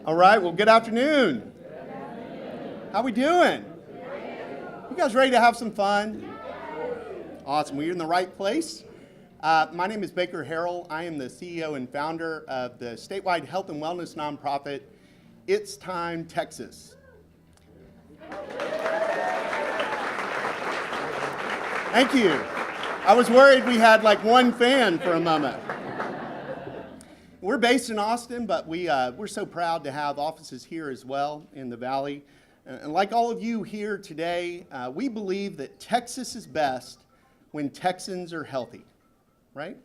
All right, well, good afternoon. How we doing? You guys ready to have some fun? Awesome, well, you're in the right place. My name is Baker Harrell. I am the CEO and founder of the statewide health and wellness nonprofit, It's Time, Texas. Thank you. I was worried we had like one fan for a moment. We're based in Austin, but we're so proud to have offices here as well in the Valley. And like all of you here today, we believe that Texas is best when Texans are healthy, right?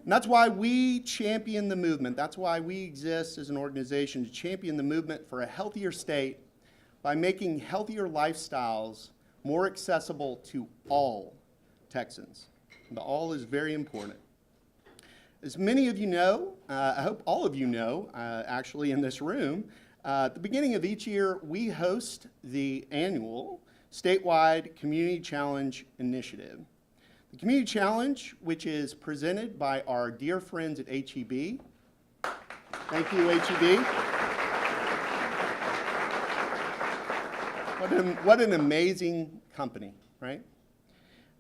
And that's why we champion the movement. That's why we exist as an organization to champion the movement for a healthier state by making healthier lifestyles more accessible to all Texans. The all is very important. As many of you know, I hope all of you know, actually in this room, at the beginning of each year, we host the annual statewide Community Challenge Initiative. The Community Challenge, which is presented by our dear friends at HEB. Thank you, HEB. What an amazing company, right?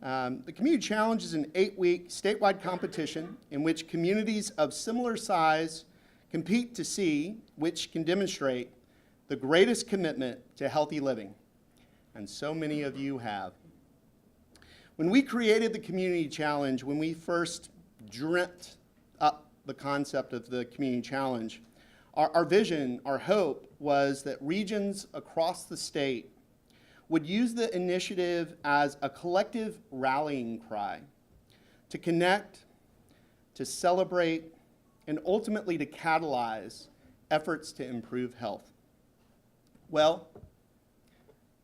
The Community Challenge is an 8-week statewide competition in which communities of similar size compete to see which can demonstrate the greatest commitment to healthy living. And so many of you have. When we created the Community Challenge, when we first dreamt up the concept of the Community Challenge, our vision, our hope was that regions across the state would use the initiative as a collective rallying cry to connect, to celebrate, and ultimately to catalyze efforts to improve health. Well,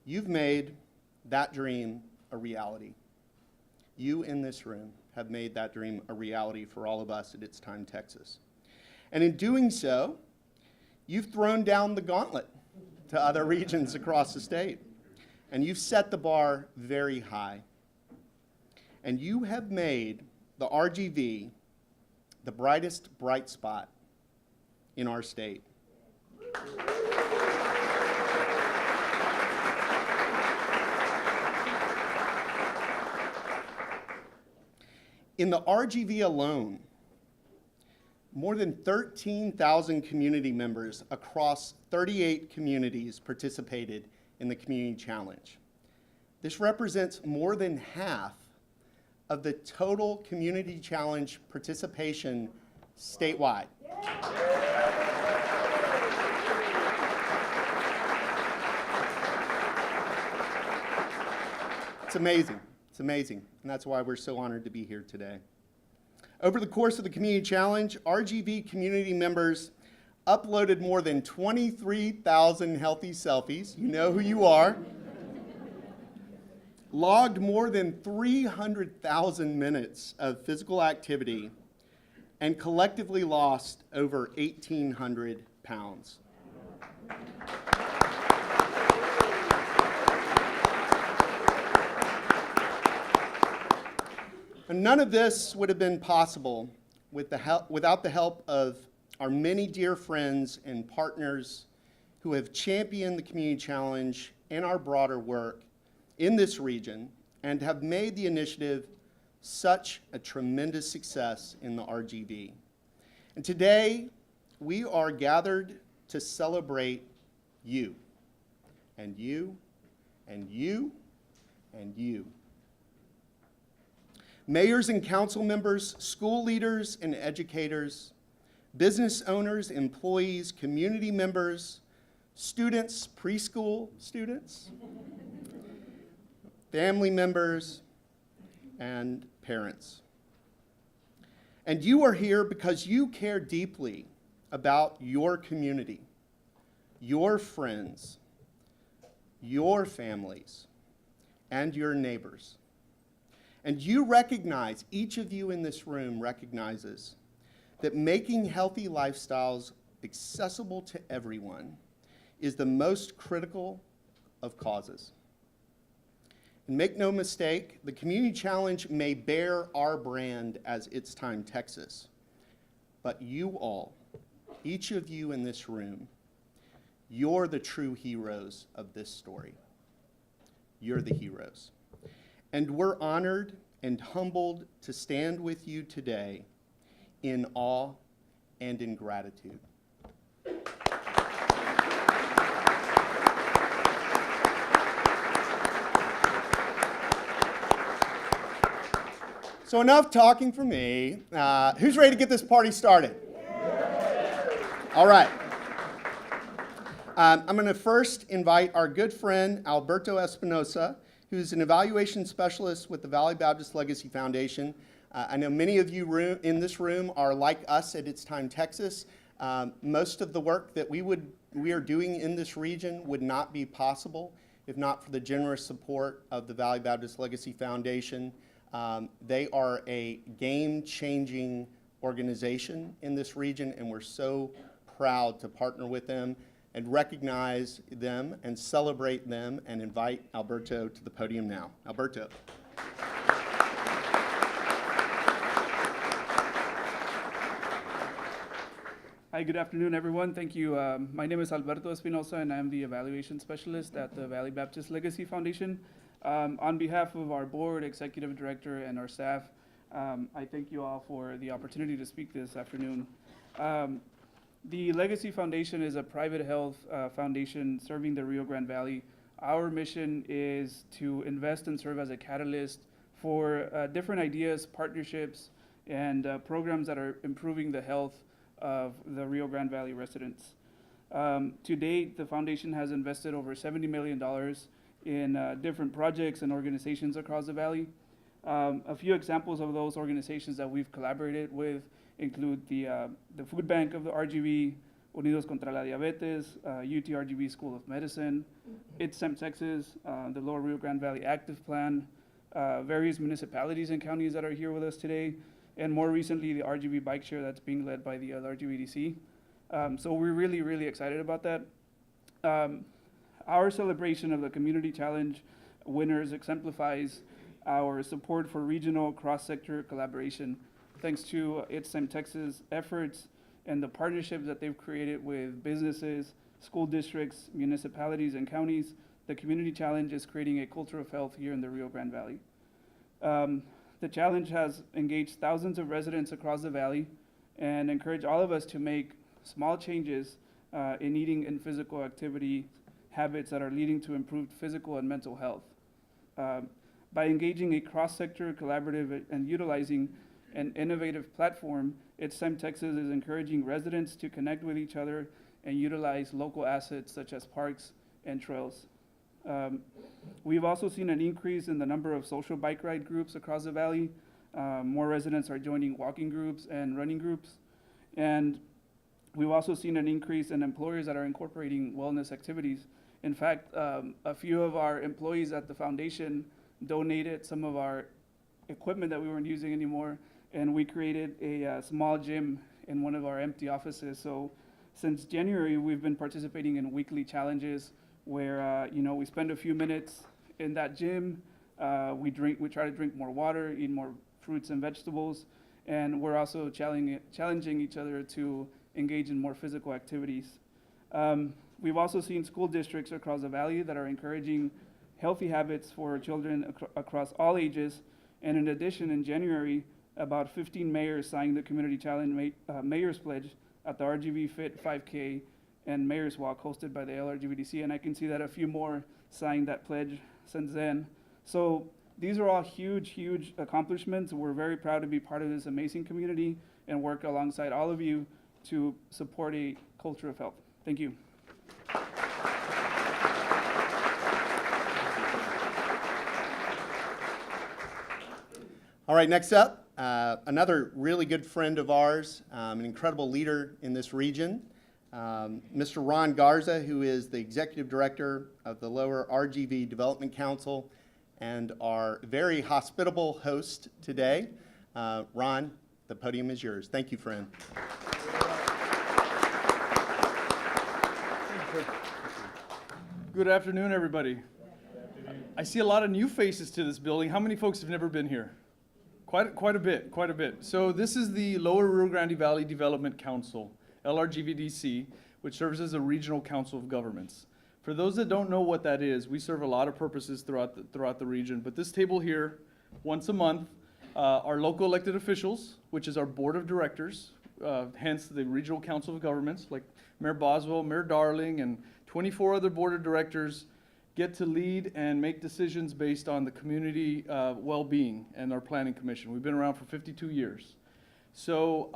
you've made that dream a reality. You in this room have made that dream a reality for all of us at It's Time, Texas. And in doing so, you've thrown down the gauntlet to other regions across the state. And you've set the bar very high. And you have made the RGV the brightest bright spot in our state. In the RGV alone, more than 13,000 community members across 38 communities participated in the Community Challenge. This represents more than half of the total Community Challenge participation statewide. It's amazing. It's amazing. And that's why we're so honored to be here today. Over the course of the Community Challenge, RGV community members uploaded more than 23,000 healthy selfies. You know who you are. Logged more than 300,000 minutes of physical activity and collectively lost over 1,800 pounds. And none of this would have been possible without the help of our many dear friends and partners who have championed the Community Challenge and our broader work in this region and have made the initiative such a tremendous success in the RGV. And today, we are gathered to celebrate you, and you, and you, and you. Mayors and council members, school leaders and educators, business owners, employees, community members, students, preschool students, family members, and parents. And you are here because you care deeply about your community, your friends, your families, and your neighbors. And you recognize, each of you in this room recognizes, that making healthy lifestyles accessible to everyone is the most critical of causes. And make no mistake, the Community Challenge may bear our brand as It's Time, Texas, but you all, each of you in this room, you're the true heroes of this story. You're the heroes. And we're honored and humbled to stand with you today in awe and in gratitude. So enough talking for me. Who's ready to get this party started? All right. I'm going to first invite our good friend Alberto Espinosa, who's an evaluation specialist with the Valley Baptist Legacy Foundation. I know many of you in this room are like us at It's Time Texas. Most of the work that we are doing in this region would not be possible if not for the generous support of the Valley Baptist Legacy Foundation. They are a game-changing organization in this region, and we're so proud to partner with them and recognize them and celebrate them and invite Alberto to the podium now. Alberto. Hi, good afternoon, everyone. Thank you. My name is Alberto Espinosa, and I'm the evaluation specialist at the Valley Baptist Legacy Foundation. On behalf of our board, executive director, and our staff, I thank you all for the opportunity to speak this afternoon. The Legacy Foundation is a private health foundation serving the Rio Grande Valley. Our mission is to invest and serve as a catalyst for different ideas, partnerships, and programs that are improving the health of the Rio Grande Valley residents. To date, the foundation has invested over $70 million in different projects and organizations across the valley. A few examples of those organizations that we've collaborated with include the food bank of the RGV, Unidos contra la Diabetes, UT RGV School of Medicine, It's Time Texas, the Lower Rio Grande Valley Active Plan, various municipalities and counties that are here with us today, and more recently the RGV bike share that's being led by the LRGVDC. So we're really, really excited about that. Our celebration of the Community Challenge winners exemplifies our support for regional cross-sector collaboration. Thanks to It's Time Texas efforts and the partnerships that they've created with businesses, school districts, municipalities, and counties, the Community Challenge is creating a culture of health here in the Rio Grande Valley. The challenge has engaged thousands of residents across the valley and encouraged all of us to make small changes in eating and physical activity habits that are leading to improved physical and mental health. By engaging a cross-sector collaborative and utilizing an innovative platform, It's Time Texas is encouraging residents to connect with each other and utilize local assets such as parks and trails. We've also seen an increase in the number of social bike ride groups across the valley. More residents are joining walking groups and running groups. And we've also seen an increase in employers that are incorporating wellness activities. In fact, a few of our employees at the foundation donated some of our equipment that we weren't using anymore, and we created a small gym in one of our empty offices. So since January, we've been participating in weekly challenges where we spend a few minutes in that gym. We try to drink more water, eat more fruits and vegetables, and we're also challenging each other to engage in more physical activities. We've also seen school districts across the valley that are encouraging healthy habits for children across all ages. And in addition, in January, about 15 mayors signed the Community Challenge Mayor's Pledge at the RGV Fit 5K and Mayor's Walk hosted by the LRGVDC. And I can see that a few more signed that pledge since then. So these are all huge, huge accomplishments. We're very proud to be part of this amazing community and work alongside all of you to support a culture of health. Thank you. All right, next up, another really good friend of ours, an incredible leader in this region, Mr. Ron Garza, who is the Executive Director of the Lower RGV Development Council and our very hospitable host today. Ron, the podium is yours. Thank you, friend. Good afternoon, everybody. I see a lot of new faces to this building. How many folks have never been here? Quite a bit. So this is the Lower Rio Grande Valley Development Council. LRGVDC, which serves as a regional council of governments. For those that don't know what that is, we serve a lot of purposes throughout the region, but this table here, once a month, our local elected officials, which is our board of directors, hence the regional council of governments, like Mayor Boswell, Mayor Darling, and 24 other board of directors, get to lead and make decisions based on the community well-being and our planning commission. We've been around for 52 years. So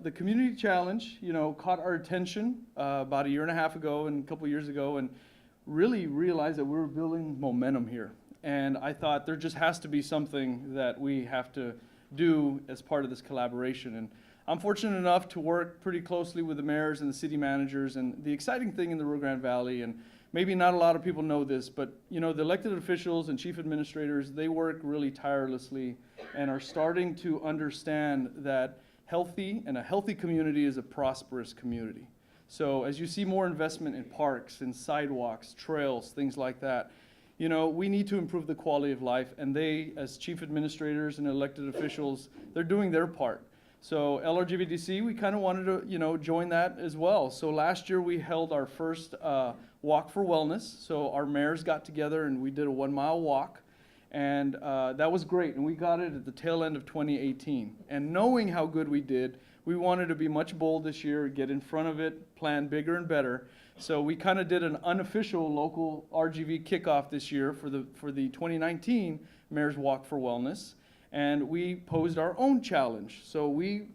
the community challenge, caught our attention about a year and a half ago and a couple years ago, and really realized that we were building momentum here. And I thought there just has to be something that we have to do as part of this collaboration. And I'm fortunate enough to work pretty closely with the mayors and the city managers. And the exciting thing in the Rio Grande Valley, and maybe not a lot of people know this, but the elected officials and chief administrators, they work really tirelessly and are starting to understand that a healthy community is a prosperous community. So as you see more investment in parks and sidewalks, trails, things like that, we need to improve the quality of life, and they, as chief administrators and elected officials, they're doing their part. So LRGVDC, we kind of wanted to, join that as well. So last year we held our first Walk for Wellness. So our mayors got together and we did a 1-mile walk, and that was great. And we got it at the tail end of 2018. And knowing how good we did, we wanted to be much bold this year, get in front of it, plan bigger and better. So we kind of did an unofficial local RGV kickoff this year for the 2019 Mayor's Walk for Wellness. And we posed our own challenge. So we,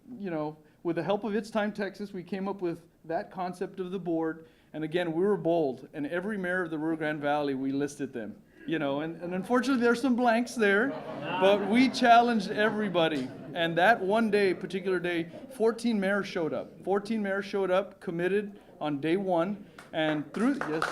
with the help of It's Time Texas, we came up with that concept of the board. And again, we were bold. And every mayor of the Rio Grande Valley, we listed them. And unfortunately there's some blanks there, but we challenged everybody. And that one day, particular day, 14 mayors showed up. 14 mayors showed up, committed on day one, and yes.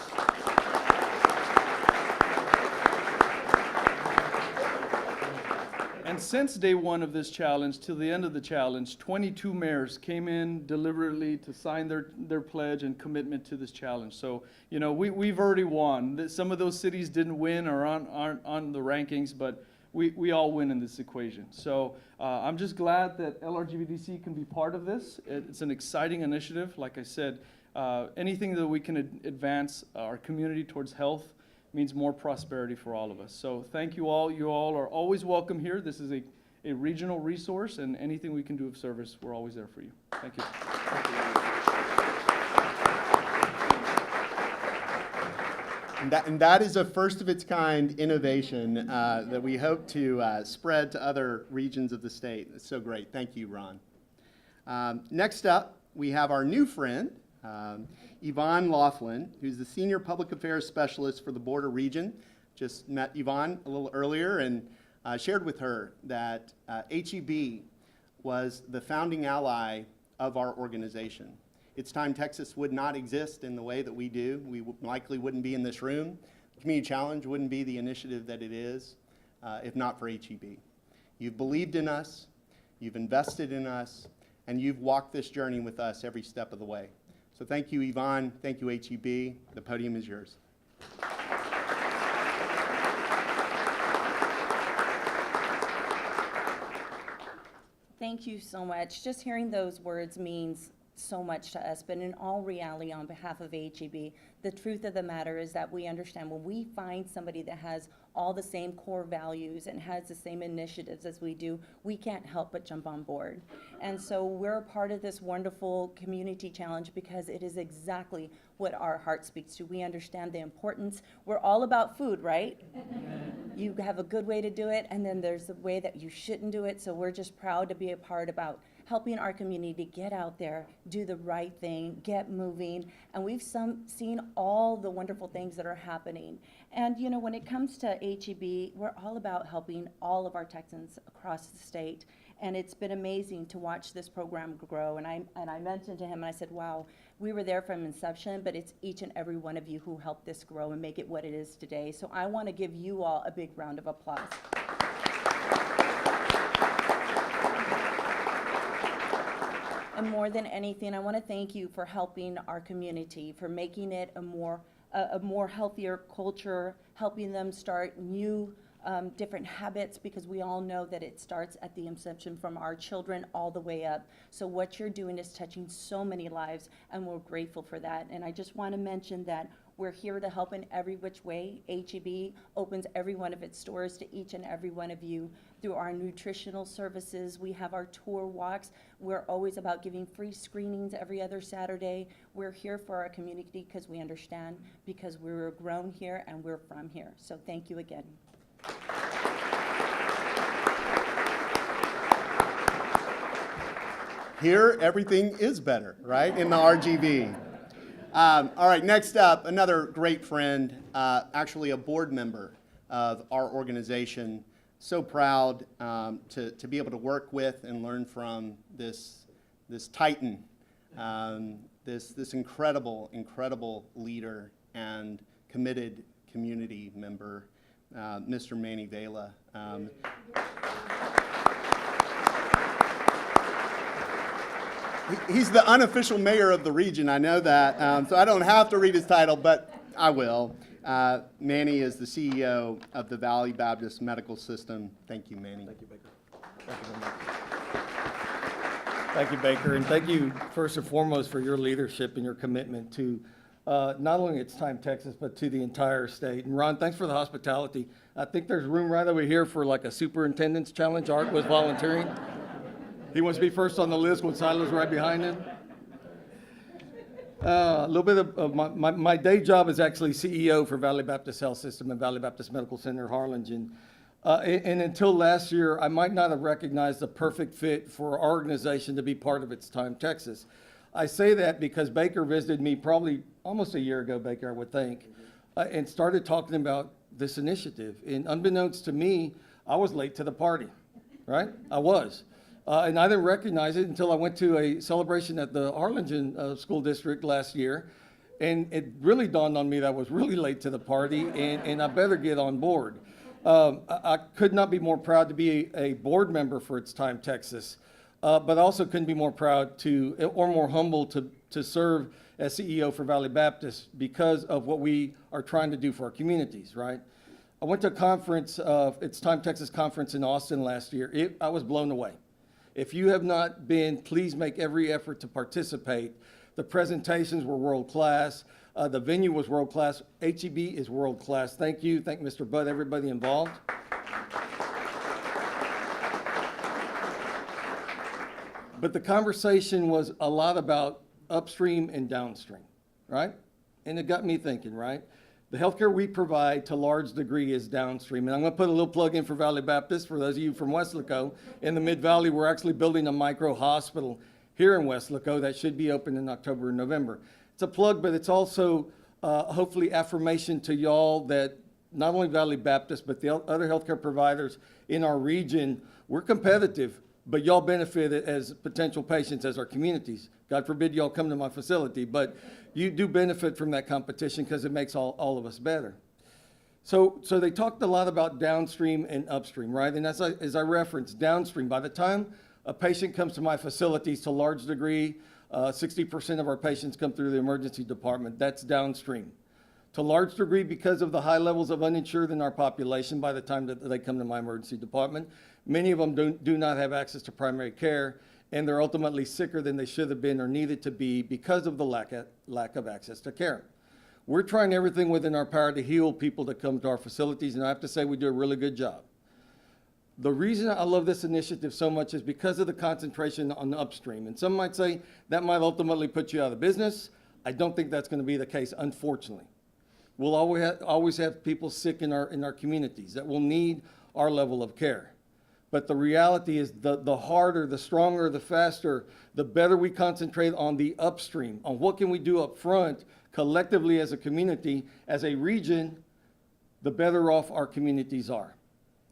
And since day one of this challenge till the end of the challenge, 22 mayors came in deliberately to sign their pledge and commitment to this challenge. So, we've already won. Some of those cities didn't win or aren't on the rankings, but we all win in this equation. So I'm just glad that LRGVDC can be part of this. It's an exciting initiative. Like I said, anything that we can advance our community towards health means more prosperity for all of us. So thank you all. You all are always welcome here. This is a regional resource, and anything we can do of service, we're always there for you. Thank you. And that is a first of its kind innovation that we hope to spread to other regions of the state. That's so great. Thank you, Ron. Next up, we have our new friend, Yvonne Laughlin, who's the Senior Public Affairs Specialist for the Border Region. Just met Yvonne a little earlier and shared with her that HEB was the founding ally of our organization. It's Time Texas would not exist in the way that we do. We likely wouldn't be in this room. The Community Challenge wouldn't be the initiative that it is if not for HEB. You've believed in us, you've invested in us, and you've walked this journey with us every step of the way. So thank you, Yvonne. Thank you, HEB. The podium is yours. Thank you so much. Just hearing those words means so much to us, but in all reality, on behalf of HEB, the truth of the matter is that we understand when we find somebody that has all the same core values and has the same initiatives as we do, we can't help but jump on board. And so we're a part of this wonderful community challenge because it is exactly what our heart speaks to. We understand the importance. We're all about food, right? You have a good way to do it, and then there's a way that you shouldn't do it. So we're just proud to be a part about helping our community get out there, do the right thing, get moving. And we've seen all the wonderful things that are happening. And when it comes to HEB, we're all about helping all of our Texans across the state. And it's been amazing to watch this program grow. And I mentioned to him, and I said, wow, we were there from inception, but it's each and every one of you who helped this grow and make it what it is today. So I want to give you all a big round of applause. And more than anything, I want to thank you for helping our community, for making it a more healthier culture, helping them start new different habits, because we all know that it starts at the inception from our children all the way up. So what you're doing is touching so many lives, and we're grateful for that. And I just want to mention that we're here to help in every which way. HEB opens every one of its doors to each and every one of you through our nutritional services. We have our tour walks. We're always about giving free screenings every other Saturday. We're here for our community because we understand, because we were grown here and we're from here. So thank you again. Here, everything is better, right, in the RGV. All right, next up, another great friend, actually a board member of our organization. So proud to be able to work with and learn from this titan, this incredible leader and committed community member, Mr. Manny Vela. He's the unofficial mayor of the region, I know that, so I don't have to read his title, but I will. Manny is the CEO of the Valley Baptist Medical System. Thank you, Manny. Thank you, Baker. Thank you very much. Thank you, Baker, and thank you first and foremost for your leadership and your commitment to not only It's Time Texas, but to the entire state. And Ron, thanks for the hospitality. I think there's room right over here for like a superintendent's challenge. Art was volunteering. He wants to be first on the list when Silas right behind him. A little bit of my day job is actually CEO for Valley Baptist Health System and Valley Baptist Medical Center, Harlingen. And until last year, I might not have recognized the perfect fit for our organization to be part of It's Time Texas. I say that because Baker visited me probably almost a year ago, Baker, I would think, and started talking about this initiative. And unbeknownst to me, I was late to the party, right? I was. And I didn't recognize it until I went to a celebration at the Harlingen School District last year. And it really dawned on me that I was really late to the party, and I better get on board. I could not be more proud to be a board member for It's Time Texas, but also couldn't be more proud or more humble to serve as CEO for Valley Baptist because of what we are trying to do for our communities, right? I went to a conference, It's Time Texas conference in Austin last year. I was blown away. If you have not been, please make every effort to participate. The presentations were world-class. The venue was world-class. HEB is world-class. Thank you. Thank Mr. Budd, everybody involved. But the conversation was a lot about upstream and downstream, right? And it got me thinking, right? The healthcare we provide to a large degree is downstream. And I'm going to put a little plug in for Valley Baptist. For those of you from Weslaco, in the Mid-Valley, we're actually building a micro hospital here in Weslaco that should be open in October and November. It's a plug, but it's also hopefully affirmation to y'all that not only Valley Baptist, but the other healthcare providers in our region, we're competitive, but y'all benefit as potential patients as our communities. God forbid y'all come to my facility, but you do benefit from that competition because it makes all of us better. So they talked a lot about downstream and upstream, right? And as I referenced, downstream, by the time a patient comes to my facilities to a large degree, 60% of our patients come through the emergency department. That's downstream. To a large degree, because of the high levels of uninsured in our population, by the time that they come to my emergency department, many of them do not have access to primary care, and they're ultimately sicker than they should have been or needed to be because of the lack of access to care. We're trying everything within our power to heal people that come to our facilities, and I have to say we do a really good job. The reason I love this initiative so much is because of the concentration on the upstream. And some might say that might ultimately put you out of business. I don't think that's going to be the case, unfortunately. We'll always have people sick in our communities that will need our level of care. But the reality is the harder, the stronger, the faster, the better we concentrate on the upstream, on what can we do up front collectively as a community, as a region, the better off our communities are.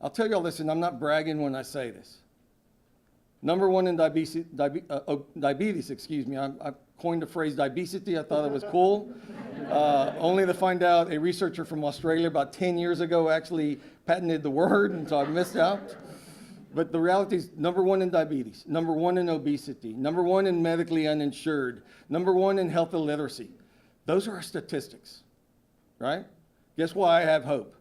I'll tell y'all this, and I'm not bragging when I say this. Number one in diabetes, excuse me. I coined the phrase diabesity. I thought it was cool. Only to find out a researcher from Australia about 10 years ago actually patented the word, and so I missed out. But the reality is number one in diabetes, number one in obesity, number one in medically uninsured, number one in health illiteracy. Those are our statistics, right? Guess why I have hope?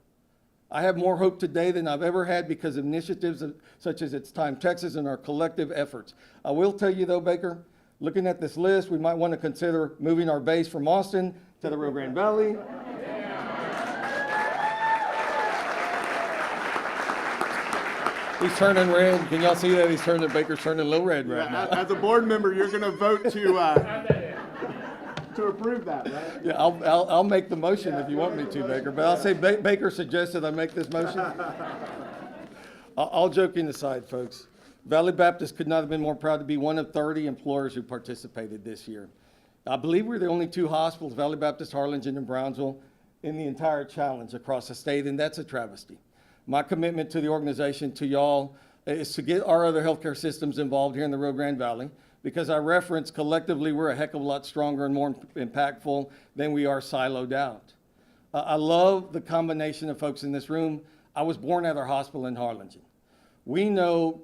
I have more hope today than I've ever had because of initiatives such as It's Time Texas and our collective efforts. I will tell you though, Baker, looking at this list, we might want to consider moving our base from Austin to the Rio Grande Valley. He's turning red. Can y'all see that? Baker's turning a little red right now. As a board member, you're going to vote to approve that, right? Yeah, I'll make the motion if you want me to, Baker, but I'll say Baker suggested I make this motion. All joking aside, folks, Valley Baptist could not have been more proud to be one of 30 employers who participated this year. I believe we're the only 2 hospitals, Valley Baptist Harlingen and Brownsville, in the entire challenge across the state, and that's a travesty. My commitment to the organization, to y'all, is to get our other healthcare systems involved here in the Rio Grande Valley, because I reference collectively we're a heck of a lot stronger and more impactful than we are siloed out. I love the combination of folks in this room. I was born at our hospital in Harlingen. We know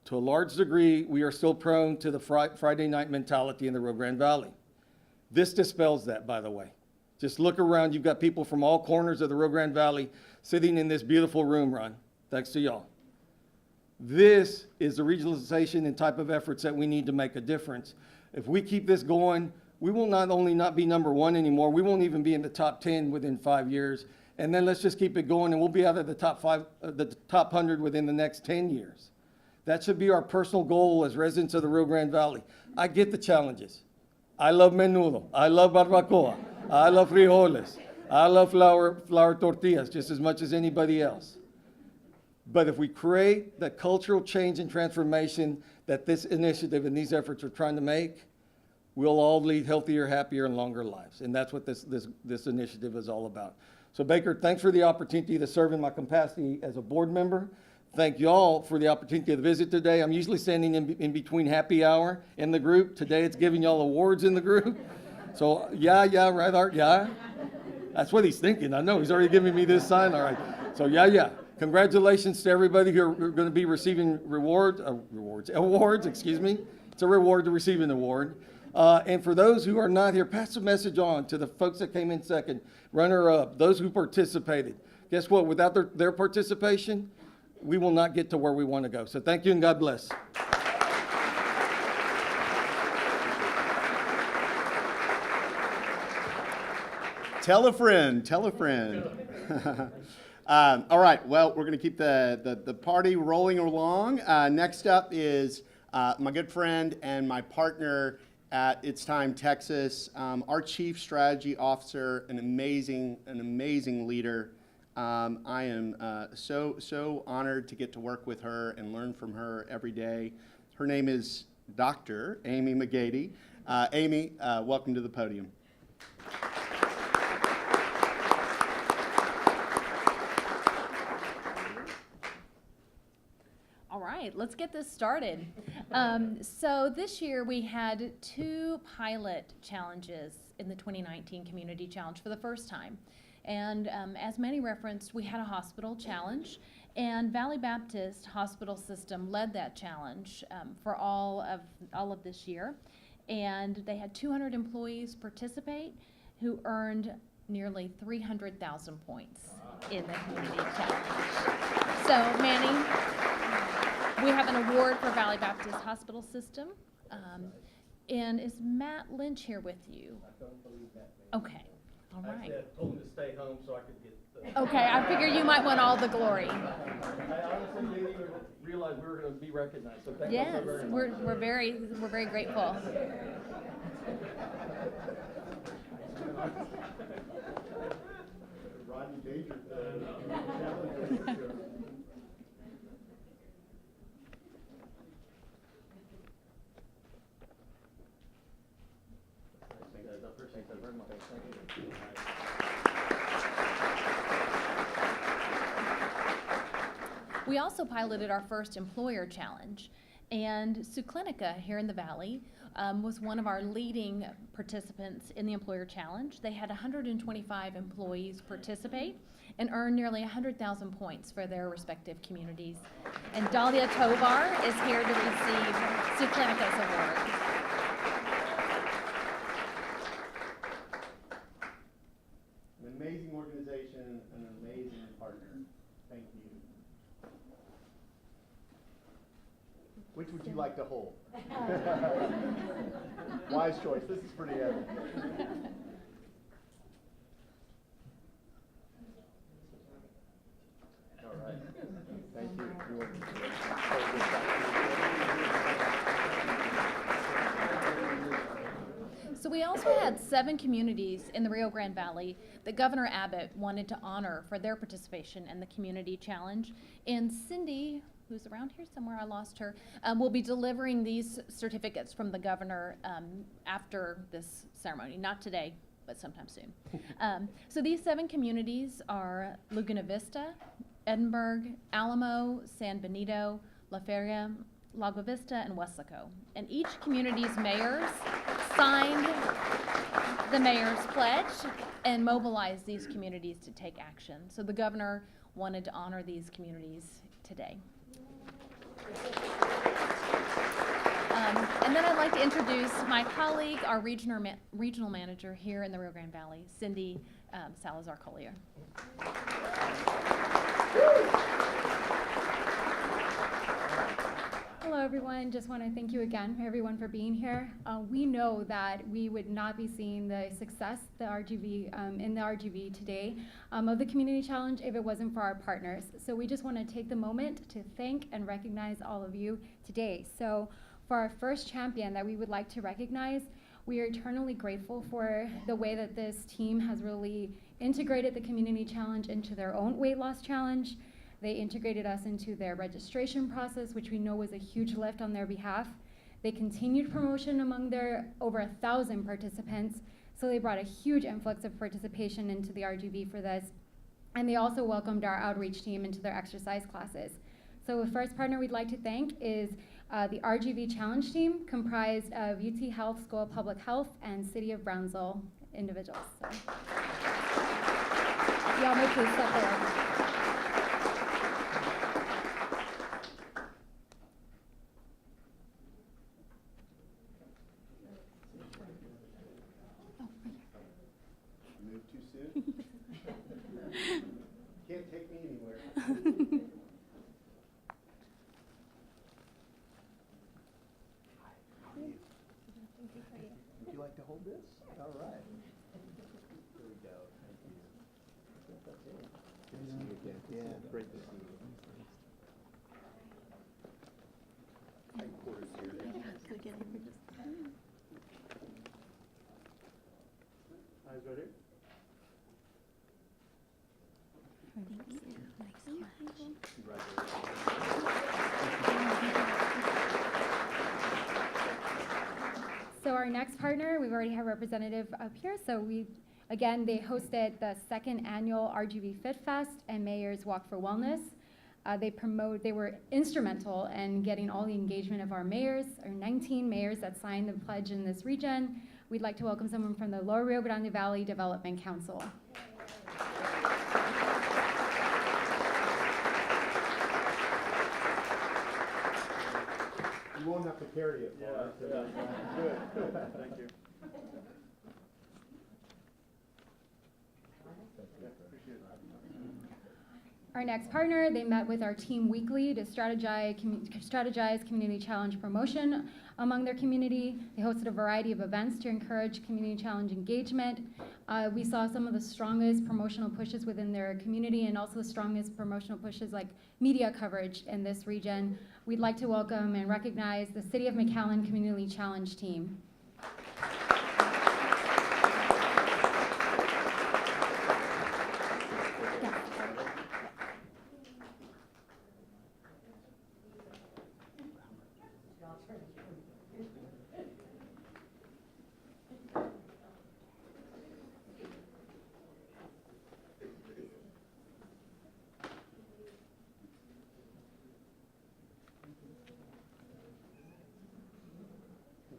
to a large degree we are still prone to the Friday night mentality in the Rio Grande Valley. This dispels that, by the way. Just look around. You've got people from all corners of the Rio Grande Valley sitting in this beautiful room, Ron, thanks to y'all. This is the regionalization and type of efforts that we need to make a difference. If we keep this going, we will not only not be number 1 anymore, we won't even be in the top 10 within 5 years. And then let's just keep it going and we'll be out of the top 100 within the next 10 years. That should be our personal goal as residents of the Rio Grande Valley. I get the challenges. I love menudo. I love barbacoa. I love frijoles. I love flour tortillas just as much as anybody else. But if we create the cultural change and transformation that this initiative and these efforts are trying to make, we'll all lead healthier, happier, and longer lives. And that's what this initiative is all about. So Baker, thanks for the opportunity to serve in my capacity as a board member. Thank y'all for the opportunity to visit today. I'm usually standing in between happy hour in the group. Today it's giving y'all awards in the group. So yeah, right, Art, yeah. That's what he's thinking. I know, he's already giving me this sign, all right. So yeah. Congratulations to everybody who are going to be receiving awards, excuse me. It's a reward to receive an award. And for those who are not here, pass the message on to the folks that came in second, runner-up, those who participated. Guess what? Without their participation, we will not get to where we want to go. So thank you and God bless. Tell a friend, tell a friend. All right, well, we're going to keep the party rolling along. Next up is my good friend and my partner at It's Time Texas, our Chief Strategy Officer, an amazing leader. I am so honored to get to work with her and learn from her every day. Her name is Dr. Amy McGady. Amy, welcome to the podium. All right, let's get this started. So this year we had 2 pilot challenges in the 2019 Community Challenge for the first time. And as Manny referenced, we had a hospital challenge, and Valley Baptist Hospital System led that challenge for all of this year. And they had 200 employees participate who earned nearly 300,000 points in the Community Challenge. So Manny, we have an award for Valley Baptist Hospital System. And is Matt Lynch here with you? I don't believe that. Okay, all right. I told him to stay home so I could get Okay, I figure you might want all the glory. I honestly didn't even realize we were going to be recognized, so thank you Yes, so very much. we're very grateful. Rodney Danger. We also piloted our first employer challenge, and Suclinica here in the Valley was one of our leading participants in the employer challenge. They had 125 employees participate and earn nearly 100,000 points for their respective communities. And Dahlia Tovar is here to receive Suclinica's award. An amazing organization, an amazing partner. Thank you. Which would you like to hold? Wise choice. This is pretty heavy. All right. Thank you. You want to hold this back? So we also had 7 communities in the Rio Grande Valley that Governor Abbott wanted to honor for their participation in the Community Challenge. And Cindy, who's around here somewhere, I lost her, will be delivering these certificates from the governor after this ceremony. Not today, but sometime soon. So these 7 communities are Laguna Vista, Edinburgh, Alamo, San Benito, La Feria, Lago Vista, and Weslaco. And each community's mayors signed the mayor's pledge and mobilized these communities to take action. So the governor wanted to honor these communities today. And then I'd like to introduce my colleague, our regional manager here in the Rio Grande Valley, Cindy Salazar-Collier. Hello, everyone. Just want to thank you again, everyone, for being here. We know that we would not be seeing the success in the RGV today of the Community Challenge if it wasn't for our partners. So we just want to take the moment to thank and recognize all of you today. So for our first champion that we would like to recognize, we are eternally grateful for the way that this team has really integrated the Community Challenge into their own weight loss challenge. They integrated us into their registration process, which we know was a huge lift on their behalf. They continued promotion among their over 1,000 participants, so they brought a huge influx of participation into the RGV for this. And they also welcomed our outreach team into their exercise classes. So the first partner we'd like to thank is the RGV Challenge team, comprised of UT Health School of Public Health and City of Brownsville individuals. So. Y'all may please step forward. Move too soon? Can't take me anywhere. Would you like to hold this? All right. Here we go. Thank you. Good to see you again. Yeah, great to see you. Headquarters here. Eyes ready? So our next partner, we've already have a representative up here. So again, they hosted the 2nd annual RGV Fit Fest and Mayor's Walk for Wellness. They were instrumental in getting all the engagement of our mayors, our 19 mayors that signed the pledge in this region. We'd like to welcome someone from the Lower Rio Grande Valley Development Council. You won't have to carry it. Yeah. Good. Thank you. Our next partner, they met with our team weekly to strategize community challenge promotion among their community. They hosted a variety of events to encourage community challenge engagement. We saw some of the strongest promotional pushes within their community and also the strongest promotional pushes like media coverage in this region. We'd like to welcome and recognize the City of McAllen Community Challenge team.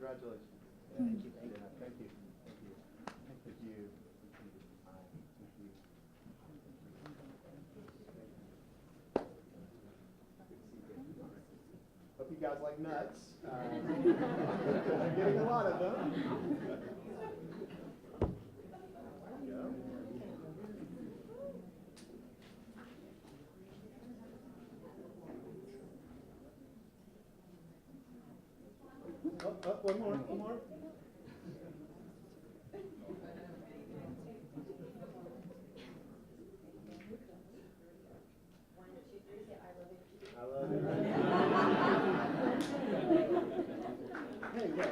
Congratulations. Thank you. Thank you. Thank you. Thank you. Hope you guys like nuts. You're getting a lot of them. There we go. One more, one more. I love you. Hey, yeah.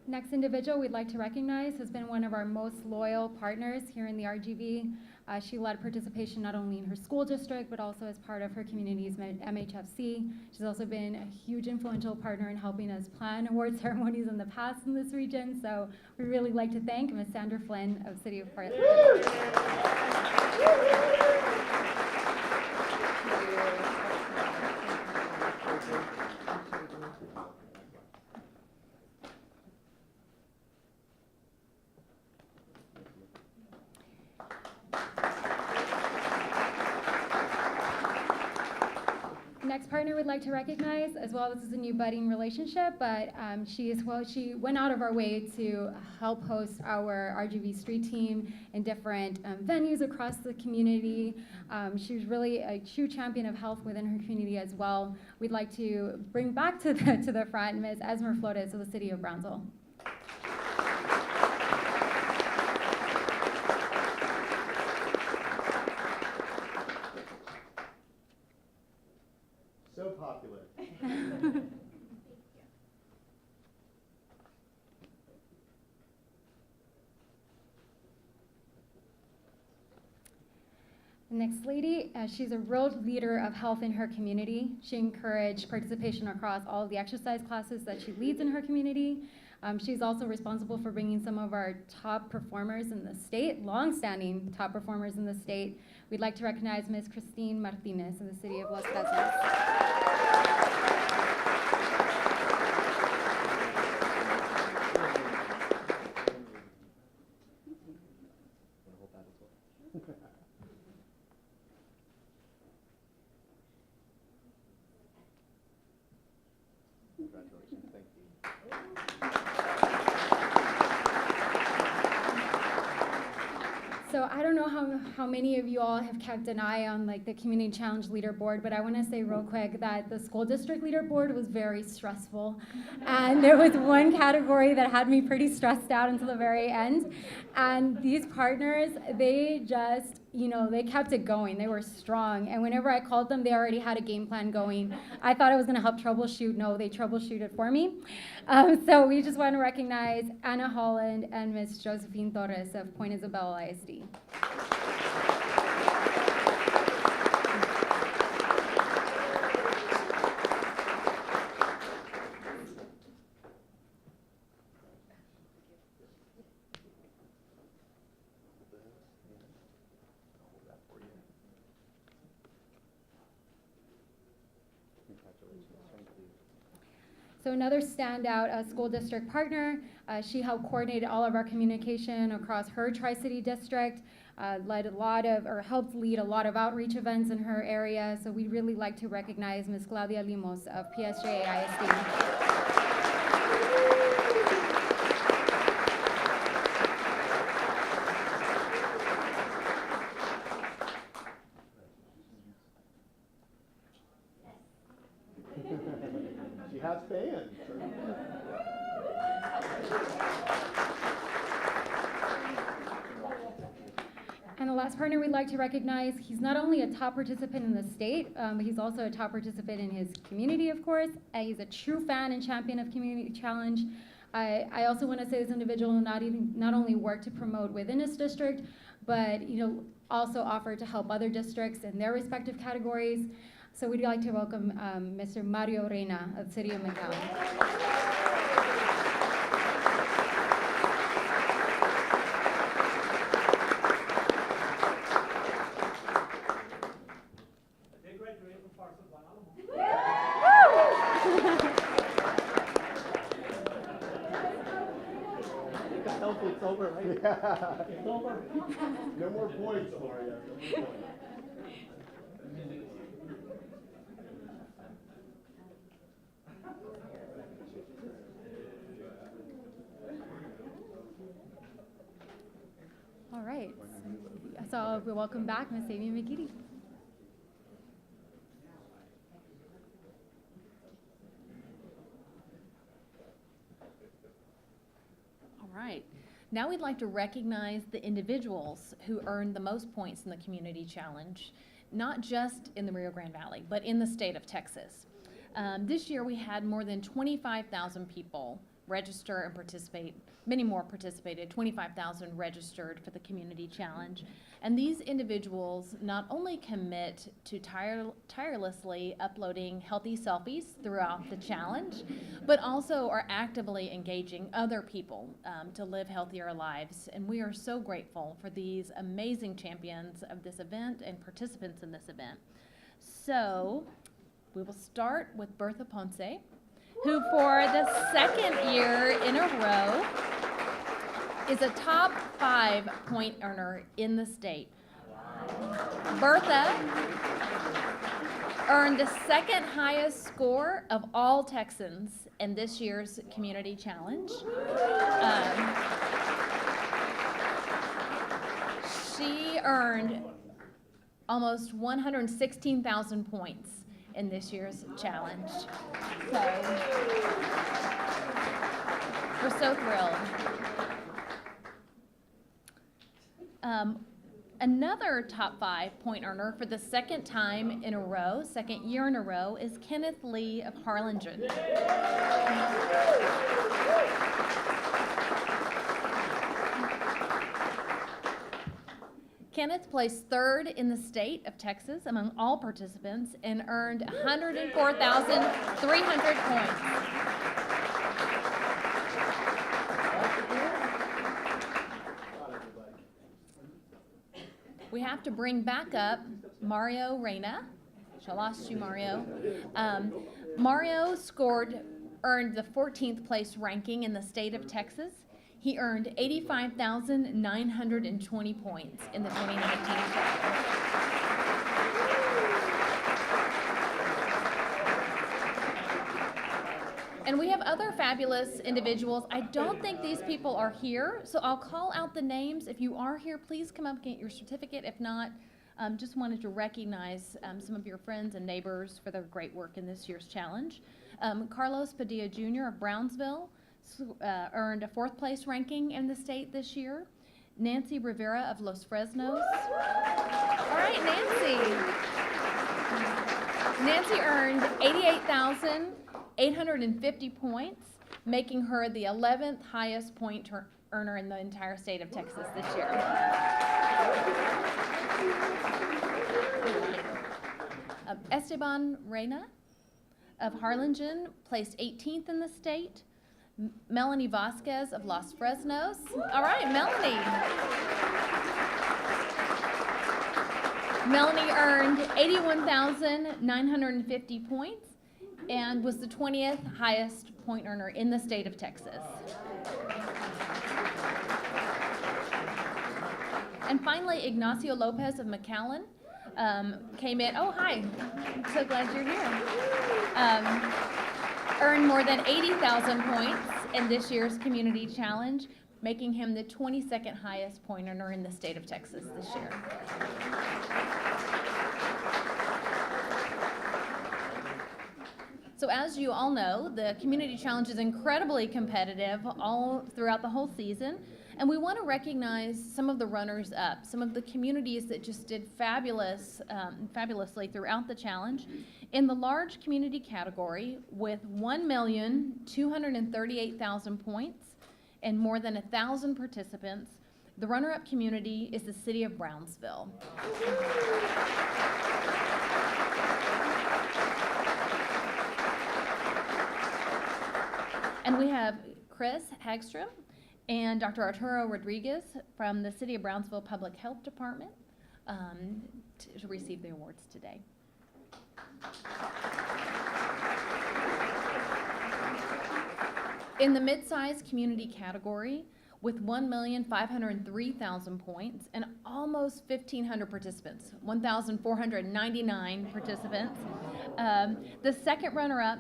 Next individual we'd like to recognize has been one of our most loyal partners here in the RGV. She led participation not only in her school district, but also as part of her community's MHFC. She's also been a huge influential partner in helping us plan award ceremonies in the past in this region. So we really like to thank Ms. Sandra Flynn of City of Portland. Next partner we'd like to recognize, as well, this is a new budding relationship, but she went out of our way to help host our RGV street team in different venues across the community. She was really a true champion of health within her community as well. We'd like to bring back to the front Ms. Esmer Flores of the City of Brownsville. So popular. The next lady, she's a real leader of health in her community. She encouraged participation across all of the exercise classes that she leads in her community. She's also responsible for bringing some of our top performers in the state, long-standing top performers in the state. We'd like to recognize Ms. Christine Martinez of the City of Los Casas. Congratulations, thank you. So I don't know how many of you all have kept an eye on like the community challenge leaderboard, but I want to say real quick that the school district leaderboard was very stressful, and there was one category that had me pretty stressed out until the very end. And these partners, they just, they kept it going. They were strong, and whenever I called them, they already had a game plan going. I thought I was going to help troubleshoot. No, they troubleshooted for me. So we just want to recognize Anna Holland and Ms. Josephine Torres of Point Isabel ISD. So another standout school district partner, she helped coordinate all of our communication across her Tri-City district, helped lead a lot of outreach events in her area. So we'd really like to recognize Ms. Claudia Limos of PSJ ISD. She has fans. And the last partner we'd like to recognize, he's not only a top participant in the state, but he's also a top participant in his community, of course. He's a true fan and champion of Community Challenge. I also want to say this individual not only worked to promote within his district, but also offered to help other districts in their respective categories. So we'd like to welcome Mr. Mario Reina of the City of McAllen. It's over, right? Yeah. It's over. No more points, Mario. No more points. All right. So we welcome back Ms. Amy McGeady. All right. Now we'd like to recognize the individuals who earned the most points in the Community Challenge, not just in the Rio Grande Valley, but in the state of Texas. This year we had more than 25,000 people register and participate. Many more participated, 25,000 registered for the Community Challenge. And these individuals not only commit to tirelessly uploading healthy selfies throughout the challenge, but also are actively engaging other people to live healthier lives. And we are so grateful for these amazing champions of this event and participants in this event. So we will start with Bertha Ponce, who for the second year in a row is a top 5 point earner in the state. Bertha earned the second highest score of all Texans in this year's Community Challenge. She earned almost 116,000 points in this year's challenge. So we're so thrilled. Another top 5 point earner for the second time in a row, second year in a row, is Kenneth Lee of Harlingen. Kenneth placed third in the state of Texas among all participants and earned 104,300 points. We have to bring back up Mario Reyna. I lost you, Mario. Mario earned the 14th place ranking in the state of Texas. He earned 85,920 points in the 2019 challenge. And we have other fabulous individuals. I don't think these people are here, so I'll call out the names. If you are here, please come up and get your certificate. If not, just wanted to recognize some of your friends and neighbors for their great work in this year's challenge. Carlos Padilla Jr. of Brownsville earned a 4th place ranking in the state this year. Nancy Rivera of Los Fresnos. All right, Nancy. Nancy earned 88,850 points, making her the 11th highest point earner in the entire state of Texas this year. Esteban Reyna of Harlingen placed 18th in the state. Melanie Vasquez of Los Fresnos. All right, Melanie. Melanie earned 81,950 points and was the 20th highest point earner in the state of Texas. And finally, Ignacio Lopez of McAllen came in. Oh, hi. I'm so glad you're here. Earned more than 80,000 points in this year's Community Challenge, making him the 22nd highest point earner in the state of Texas this year. So as you all know, the Community Challenge is incredibly competitive all throughout the whole season, and we want to recognize some of the runners-up, some of the communities that just did fabulously throughout the challenge. In the large community category, with 1,238,000 points and more than 1,000 participants, the runner-up community is the city of Brownsville. And we have Chris Hagstrom and Dr. Arturo Rodriguez from the City of Brownsville Public Health Department to receive the awards today. In the mid-size community category, with 1,503,000 points and almost 1,500 participants, 1,499 participants, the second runner-up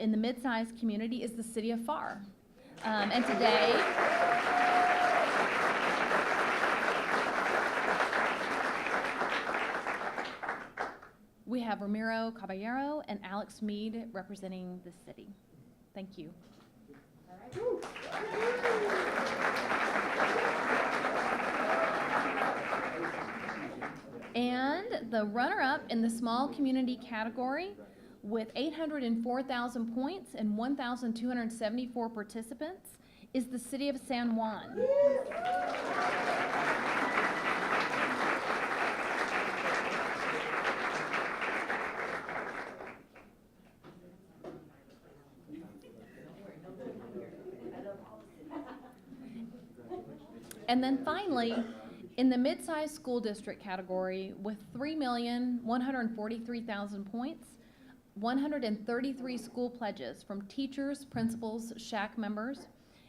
in the mid-size community is the city of Pharr. And today, We have Ramiro Caballero and Alex Mead representing the city. Thank you. And the runner-up in the small community category with 804,000 points and 1,274 participants is the city of San Juan. And then finally, in the mid-sized school district category with 3,143,000 points, 133 school pledges from teachers, principals, SHAC members,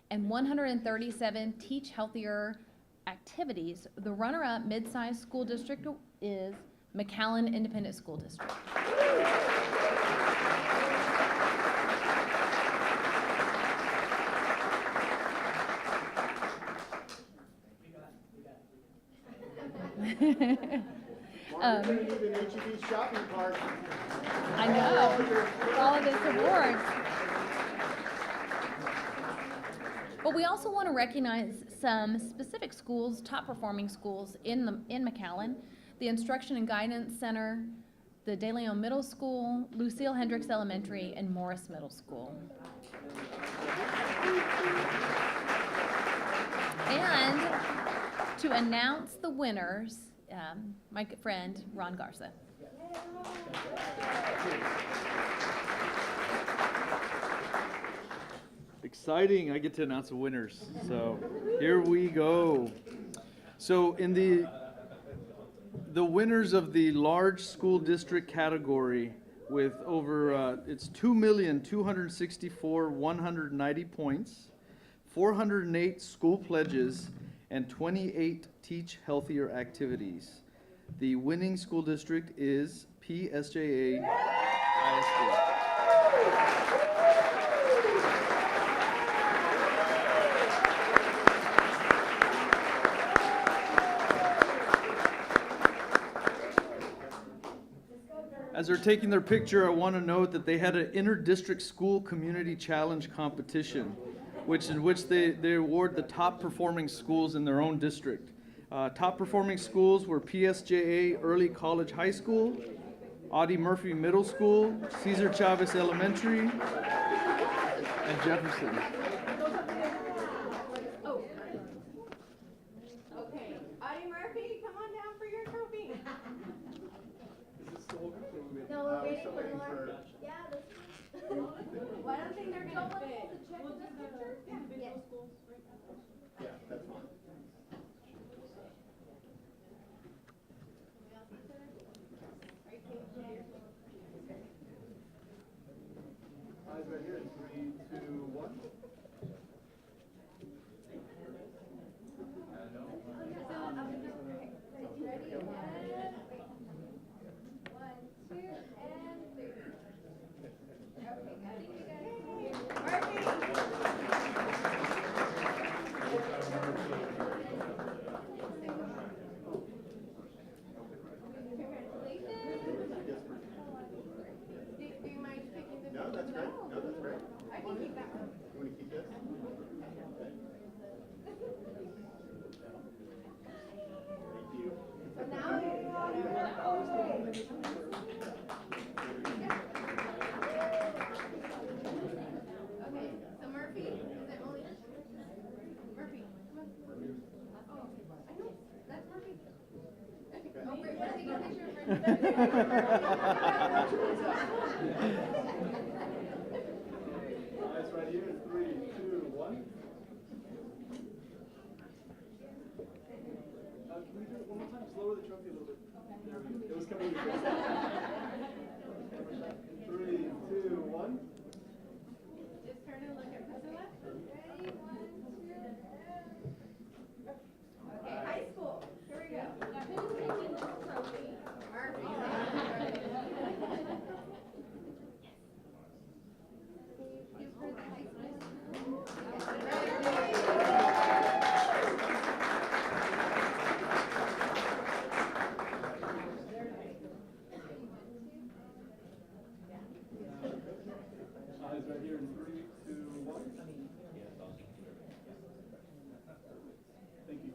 and 137 Teach Healthier activities, the runner-up mid-sized school district is McAllen Independent School District. We're gonna need an HEB shopping cart. I know, with all of this awards. But we also want to recognize some specific schools, top performing schools in McAllen, the Instruction and Guidance Center, the De Leon Middle School, Lucille Hendricks Elementary, and Morris Middle School. And to announce the winners, my good friend Ron Garza. Exciting, I get to announce the winners. So here we go. So in the winners of the large school district category with over, it's 2,264,190 points, 408 school pledges, and 28 Teach Healthier activities. The winning school district is PSJA ISD. As they're taking their picture, I want to note that they had an inter-district school community challenge competition, in which they award the top performing schools in their own district. Top performing schools were PSJA Early College High School, Audie Murphy Middle School, Cesar Chavez Elementary, and Jefferson. Okay, Audie Murphy, come on down for your trophy. No, we're waiting for more. Yeah, this Well, I don't think they're gonna fit. We'll just picture individual schools. Yeah, that's fine. Eyes right here in 3, 2, 1. Ready? And 1, 2, and 3. Okay, got it. Murphy! Do you mind picking the No, that's great. No, that's great. I can keep that one. You want to keep this? Thank you. So now you Okay, so Murphy, is it only Murphy? Come on. Oh, I know. That's Murphy. Oh, we're taking a picture of Murphy. Eyes right here in 3, 2, 1. Can we do it one more time? Just lower the trophy a little bit. There we go. It was coming in. 3, 2, 1. Just turn and look at Priscilla. Ready? 1, 2, and... Okay, high school. Here we go. Now, who's taking this trophy? Murphy. You've heard the high school. right here in 3, 2, 1. Thank you.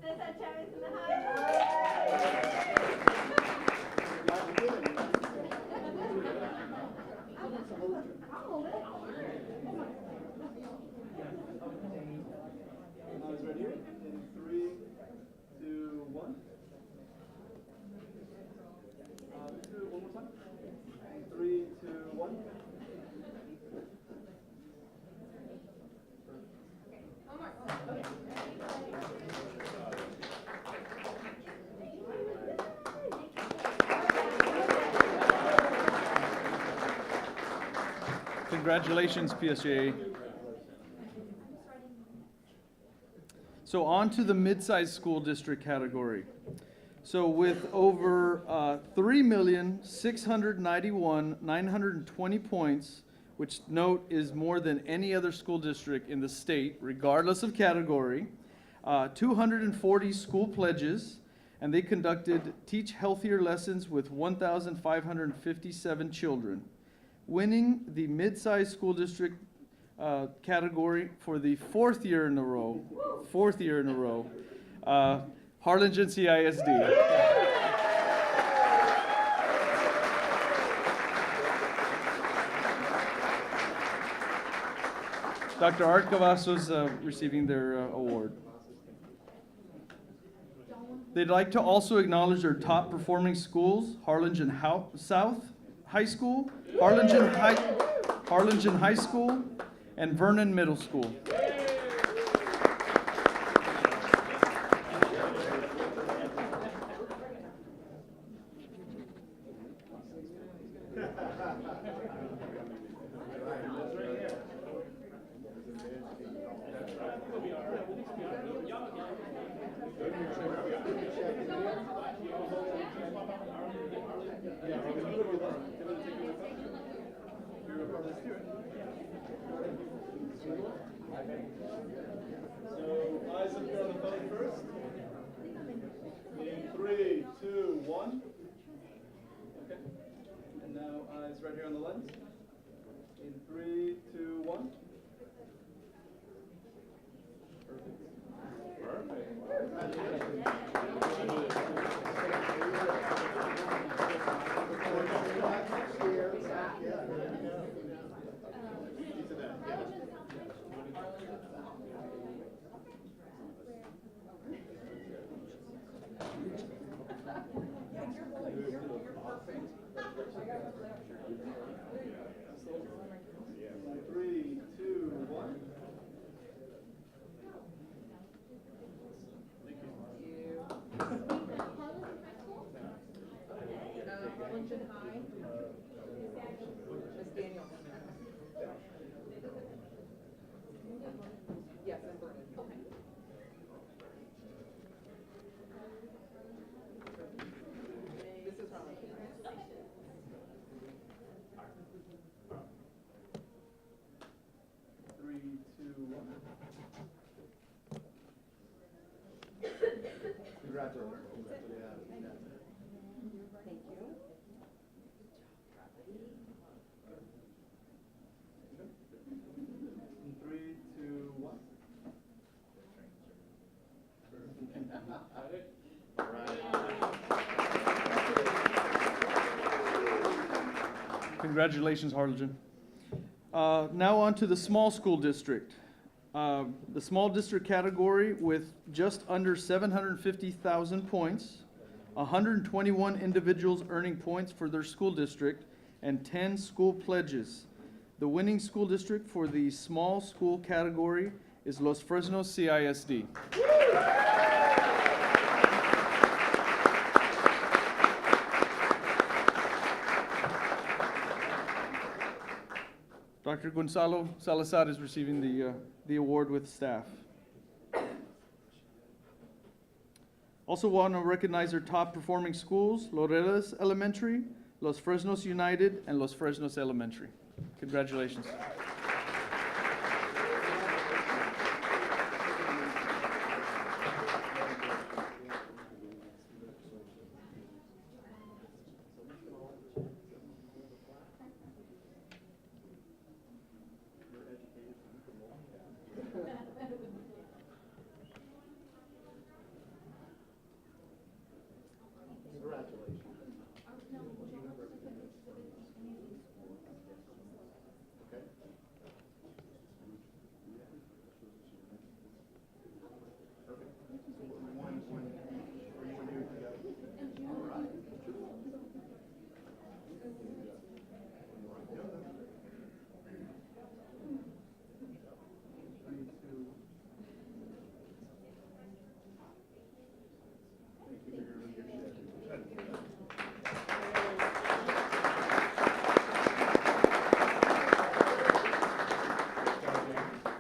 Cesar Chavez in the house. Eyes right here in 3, 2, 1. One more time. 3, 2, 1. Congratulations, PSJA. So on to the mid-sized school district category. So with over 3,691,920 points, which note is more than any other school district in the state, regardless of category, 240 school pledges, and they conducted Teach Healthier lessons with 1,557 children, winning the mid-sized school district category for the fourth year in a row, Harlingen CISD. Dr. Art Cavazos receiving their award. They'd like to also acknowledge their top performing schools, Harlingen South High School, Harlingen High School, and Vernon Middle School. So, eyes up here on the phone first. In 3, 2, 1. Okay. And now eyes right here on the lens. In 3, 2, 1. Three, two, one. Harlingen High. Miss Daniel. Yes, in Vernon. Okay. This is Harlingen. 3, 2, 1. Congratulations. Thank you. In 3, 2, 1. Congratulations, Harlingen. Now on to the small school district. The small district category with just under 750,000 points, 121 individuals earning points for their school district, and 10 school pledges. The winning school district for the small school category is Los Fresnos CISD. Dr. Gonzalo Salazar is receiving the award with staff. Also want to recognize our top performing schools, Lorelas Elementary, Los Fresnos United, and Los Fresnos Elementary. Congratulations.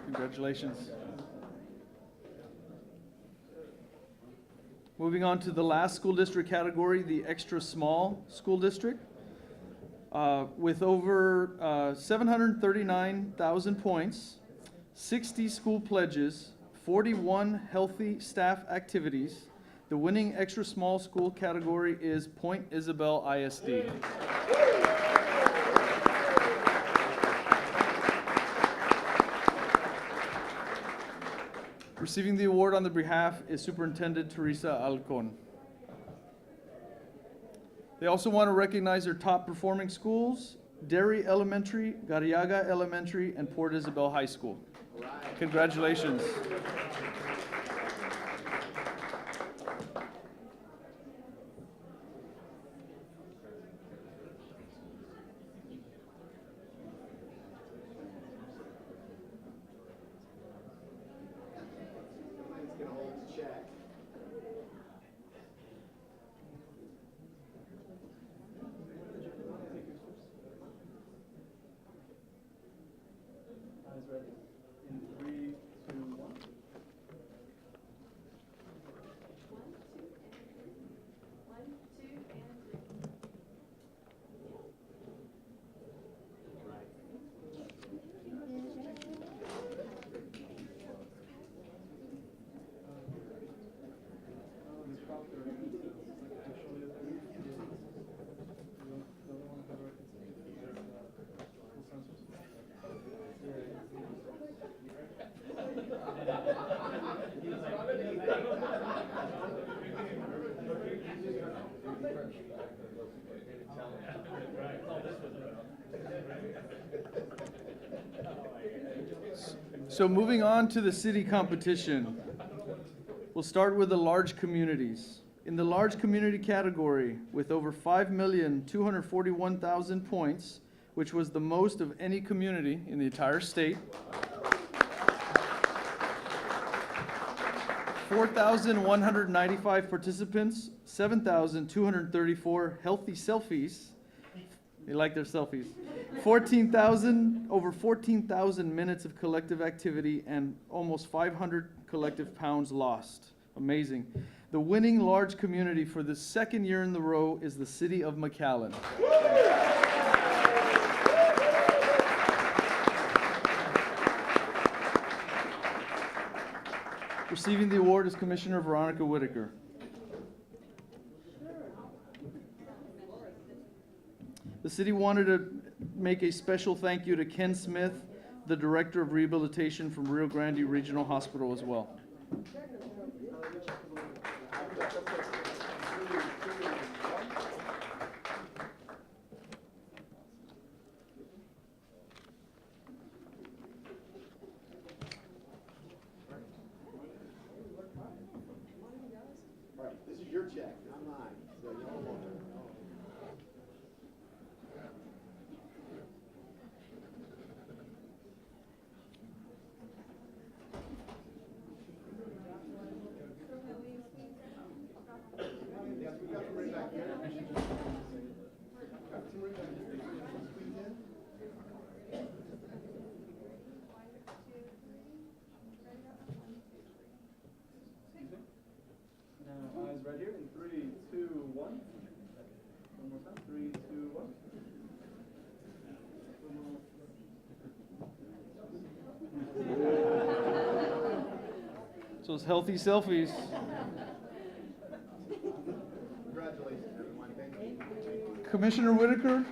Congratulations. Moving on to the last school district category, the extra small school district. With over 739,000 points, 60 school pledges, 41 healthy staff activities, the winning extra small school category is Point Isabel ISD. Receiving the award on their behalf is Superintendent Teresa Alcon. They also want to recognize their top performing schools, Derry Elementary, Garriaga Elementary, and Port Isabel High School. Congratulations. So moving on to the city competition. We'll start with the large communities. In the large community category, with over 5,241,000 points, which was the most of any community in the entire state, 4,195 participants, 7,234 healthy selfies. They like their selfies. Over 14,000 minutes of collective activity and almost 500 collective pounds lost. Amazing. The winning large community for the second year in a row is the city of McAllen. Receiving the award is Commissioner Veronica Whitaker. The city wanted to make a special thank you to Ken Smith, the Director of Rehabilitation from Rio Grande Regional Hospital as well. This is your check, not mine, so y'all want it. Eyes right here in 3, 2, 1. One more time. 3, 2, 1. So it's healthy selfies. Congratulations, everyone. Thank you. Commissioner Whitaker,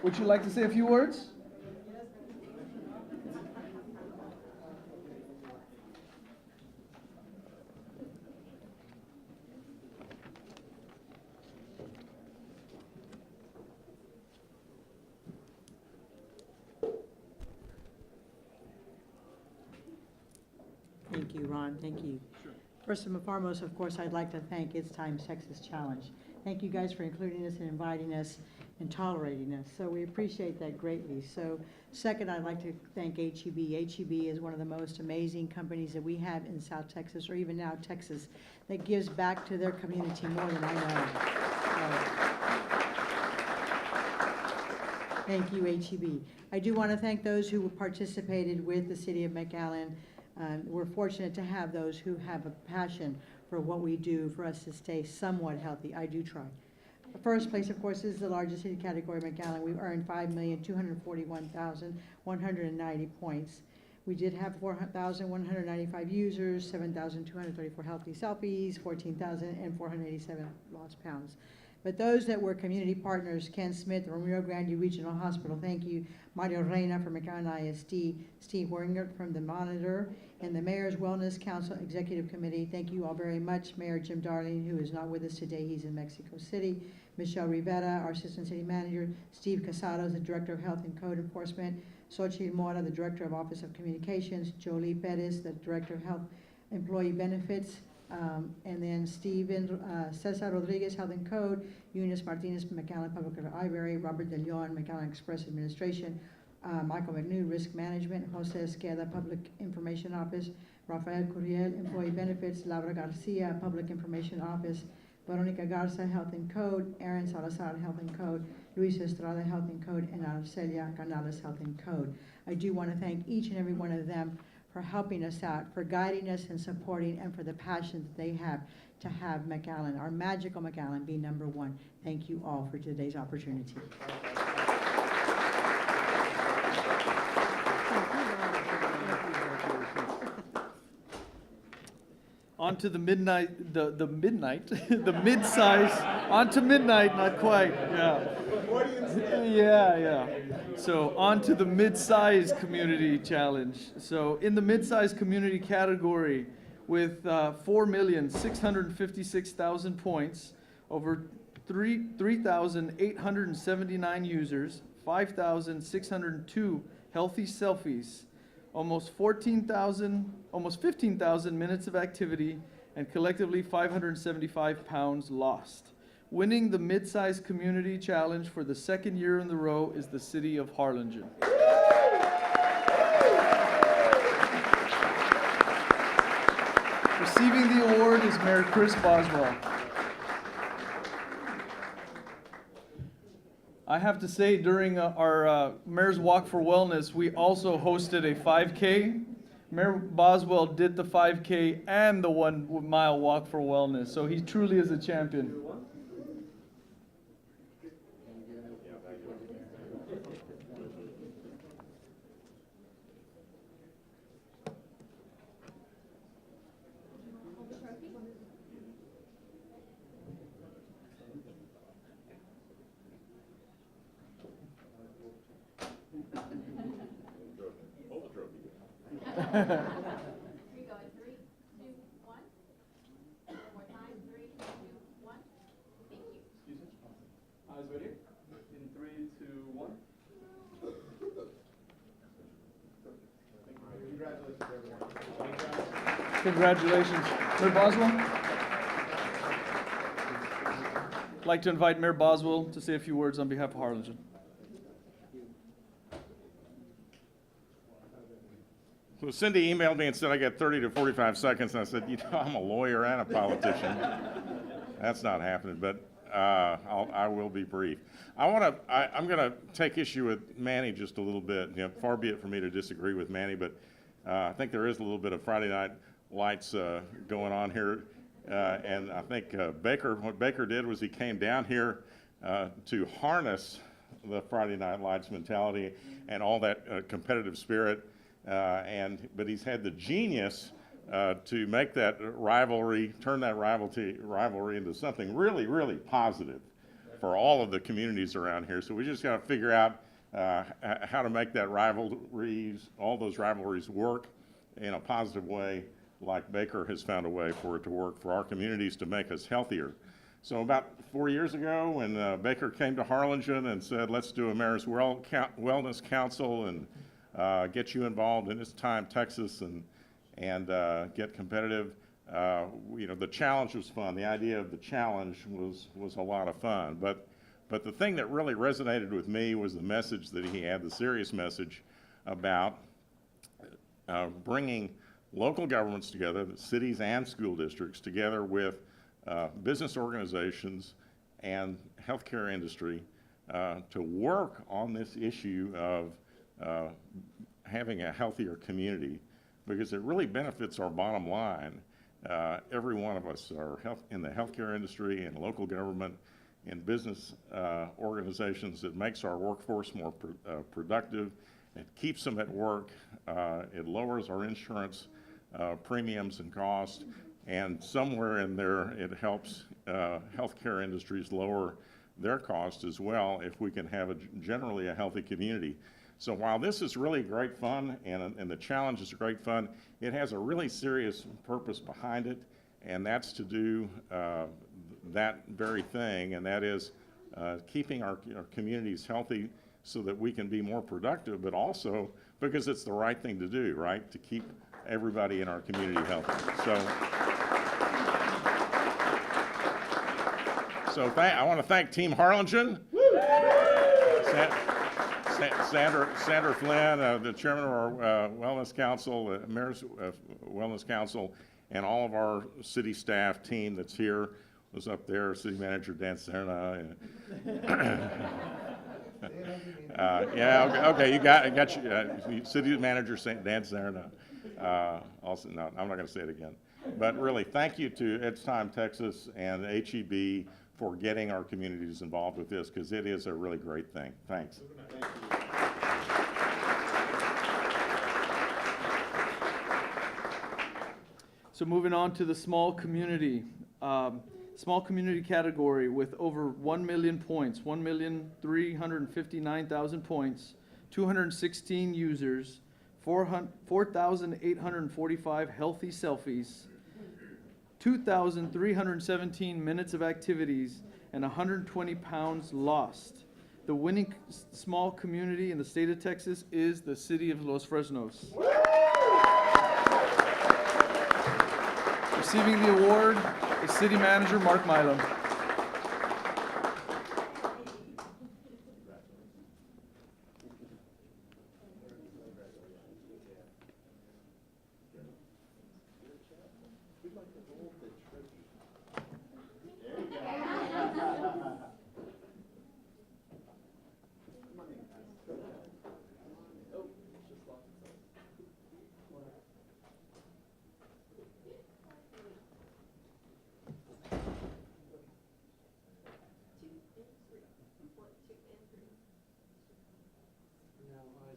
would you like to say a few words? you, Ron. Thank you. First and foremost, of course, I'd like to thank It's Time Texas Challenge. Thank you guys for including us and inviting us and tolerating us. So we appreciate that greatly. So second, I'd like to thank HEB. HEB is one of the most amazing companies that we have in South Texas, or even now Texas, that gives back to their community more than I know. Thank you, HEB. I do want to thank those who participated with the City of McAllen. We're fortunate to have those who have a passion for what we do for us to stay somewhat healthy. I do try. The first place, of course, is the largest city category, McAllen. We've earned 5,241,190 points. We did have 4,195 users, 7,234 healthy selfies, 14,487 lost pounds. But those that were community partners, Ken Smith from Rio Grande Regional Hospital, thank you. Mario Reina from McAllen ISD, Steve Wingert from the Monitor, and the Mayor's Wellness Council Executive Committee. Thank you all very much. Mayor Jim Darling, who is not with us today, he's in Mexico City. Michelle Rivera, our Assistant City Manager. Steve Casados, the Director of Health and Code Enforcement. Xochitl Mora, the Director of Office of Communications. Jolie Perez, the Director of Health Employee Benefits. And then Cesar Rodriguez, Health and Code, Eunice Martinez, McAllen Public Library, Robert De Leon, McAllen Express Administration, Michael McNew, Risk Management, Jose Esqueda, Public Information Office, Rafael Curiel, Employee Benefits, Laura Garcia, Public Information Office, Veronica Garza, Health and Code, Aaron Salazar, Health and Code, Luis Estrada, Health and Code, and Arcelia Canales, Health and Code. I do want to thank each and every one of them for helping us out, for guiding us and supporting, and for the passion that they have to have McAllen, our magical McAllen, be number one. Thank you all for today's opportunity. On to the midnight, the midnight, the mid-size, on to midnight, not quite, yeah. Yeah. So on to the mid-size community challenge. So in the mid-size community category with 4,656,000 points, over 3,879 users, 5,602 healthy selfies, almost 15,000 minutes of activity, and collectively 575 pounds lost. Winning the mid-size community challenge for the second year in a row is the city of Harlingen. Receiving the award is Mayor Chris Boswell. I have to say, during our Mayor's Walk for Wellness, we also hosted a 5K. Mayor Boswell did the 5K and the 1 mile walk for wellness, so he truly is a champion. Here we go, in 3, 2, 1. One more time, 3, 2, 1. Thank you. Excuse me. Eyes ready? In 3, 2, 1. Congratulations, Mayor Boswell. I'd like to invite Mayor Boswell to say a few words on behalf of Harlingen. So Cindy emailed me and said I got 30 to 45 seconds, and I said, I'm a lawyer and a politician. That's not happening, but I will be brief. I'm going to take issue with Manny just a little bit. Far be it for me to disagree with Manny, but I think there is a little bit of Friday Night Lights going on here. And I think what Baker did was he came down here to harness the Friday Night Lights mentality and all that competitive spirit. But he's had the genius to make that rivalry, turn that rivalry into something really, really positive for all of the communities around here. So we just got to figure out how to make that all those rivalries work in a positive way, like Baker has found a way for it to work for our communities to make us healthier. So about 4 years ago, when Baker came to Harlingen and said, let's do a Mayor's Wellness Council and get you involved in It's Time Texas, and get competitive. The challenge was fun. The idea of the challenge was a lot of fun. But the thing that really resonated with me was the message that he had, the serious message about bringing local governments together, the cities and school districts together with business organizations and healthcare industry to work on this issue of having a healthier community, because it really benefits our bottom line. Every one of us are in the healthcare industry, in local government, in business organizations. It makes our workforce more productive. It keeps them at work. It lowers our insurance premiums and costs. And somewhere in there, it helps healthcare industries lower their costs as well if we can have generally a healthy community. So while this is really great fun and the challenge is great fun, it has a really serious purpose behind it, and that's to do that very thing, and that is keeping our communities healthy so that we can be more productive, but also because it's the right thing to do, right? To keep everybody in our community healthy. So I want to thank Team Harlingen, Sandra Flynn, the chairman of our Wellness Council, Mayor's Wellness Council, and all of our city staff team that's here. Was up there, City Manager Dan Serna. Okay, I got you. City Manager Dan Serna. Also, no, I'm not going to say it again. But really, thank you to It's Time Texas and HEB for getting our communities involved with this, because it is a really great thing. Thanks. So moving on to the small community category with over 1 million points, 1,359,000 points, 216 users, 4,845 healthy selfies, 2,317 minutes of activities, and 120 pounds lost. The winning small community in the state of Texas is the city of Los Fresnos. Receiving the award is City Manager Mark Milam.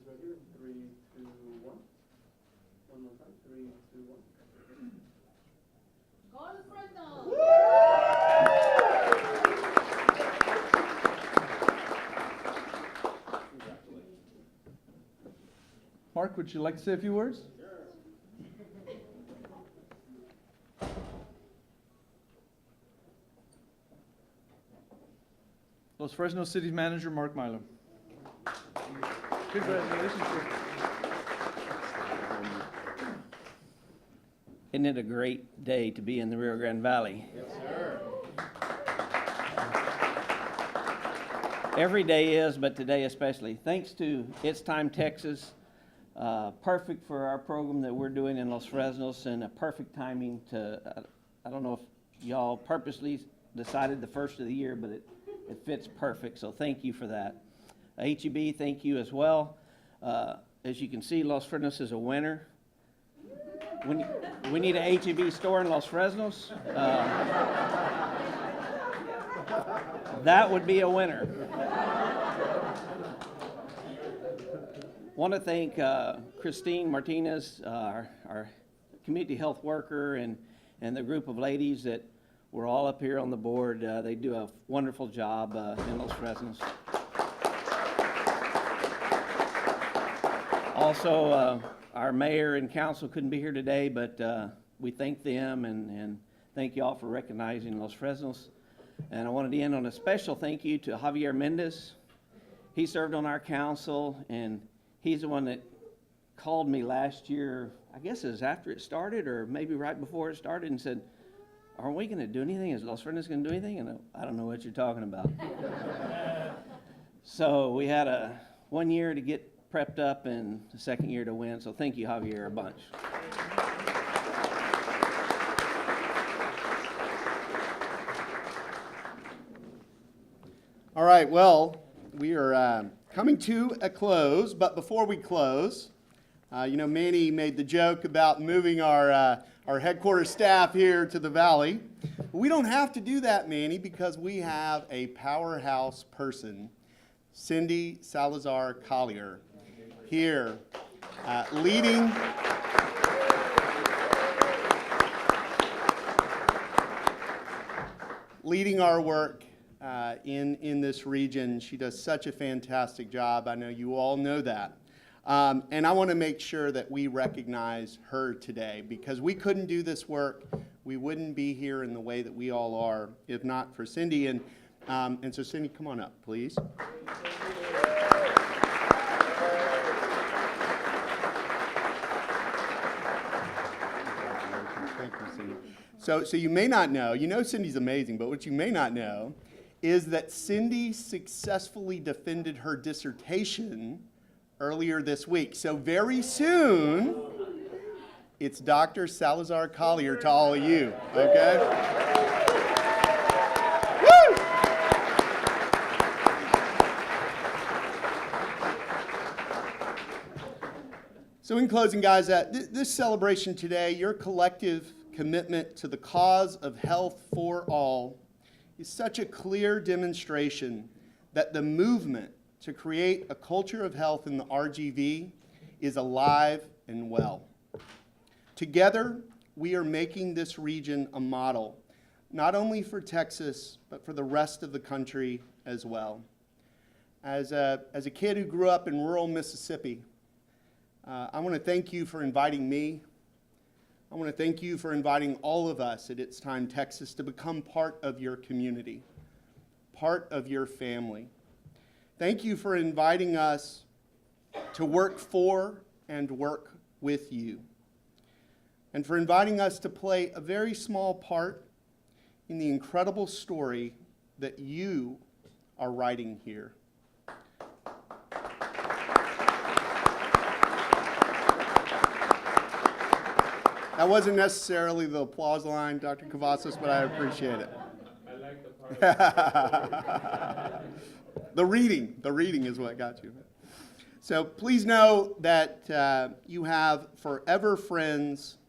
Right here, 3, 2, 1. One more time, 3, 2, 1. Mark, would you like to say a few words? Los Fresnos City Manager Mark Milam. Congratulations. Isn't it a great day to be in the Rio Grande Valley? Yes, sir. Every day is, but today especially. Thanks to It's Time Texas, perfect for our program that we're doing in Los Fresnos, and a perfect timing to, I don't know if y'all purposely decided the first of the year, but it fits perfect, so thank you for that. HEB, thank you as well. As you can see, Los Fresnos is a winner. We need a HEB store in Los Fresnos. That would be a winner. Want to thank Christine Martinez, our community health worker, and the group of ladies that were all up here on the board. They do a wonderful job in Los Fresnos. Also, our mayor and council couldn't be here today, but we thank them and thank you all for recognizing Los Fresnos. And I wanted to end on a special thank you to Javier Mendez. He served on our council, and he's the one that called me last year. I guess it was after it started or maybe right before it started, and said, "Are we going to do anything? Is Los Fresnos going to do anything?" And I don't know what you're talking about. So we had 1 year to get prepped up and the second year to win. So thank you, Javier, a bunch. All right, well, we are coming to a close, but before we close, Manny made the joke about moving our headquarters staff here to the Valley. We don't have to do that, Manny, because we have a powerhouse person, Cindy Salazar Collier, here leading our work in this region. She does such a fantastic job. I know you all know that. And I want to make sure that we recognize her today, because we couldn't do this work. We wouldn't be here in the way that we all are if not for Cindy. And so Cindy, come on up, please. Thank you, Cindy. So you may not know, Cindy's amazing, but what you may not know is that Cindy successfully defended her dissertation earlier this week. So very soon, it's Dr. Salazar Collier to all of you, okay? Woo! So in closing, guys, this celebration today, your collective commitment to the cause of health for all is such a clear demonstration that the movement to create a culture of health in the RGV is alive and well. Together, we are making this region a model, not only for Texas, but for the rest of the country as well. As a kid who grew up in rural Mississippi, I want to thank you for inviting me. I want to thank you for inviting all of us at It's Time Texas to become part of your community, part of your family. Thank you for inviting us to work for and work with you, and for inviting us to play a very small part in the incredible story that you are writing here. That wasn't necessarily the applause line, Dr. Cavazos, but I appreciate it. I like the part. The reading is what got you. So please know that you have forever friends,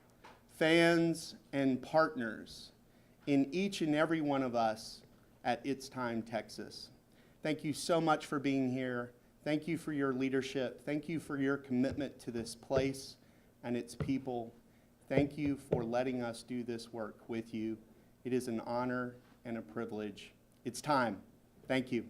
fans, and partners in each and every one of us at It's Time Texas. Thank you so much for being here. Thank you for your leadership. Thank you for your commitment to this place and its people. Thank you for letting us do this work with you. It is an honor and a privilege. It's time. Thank you.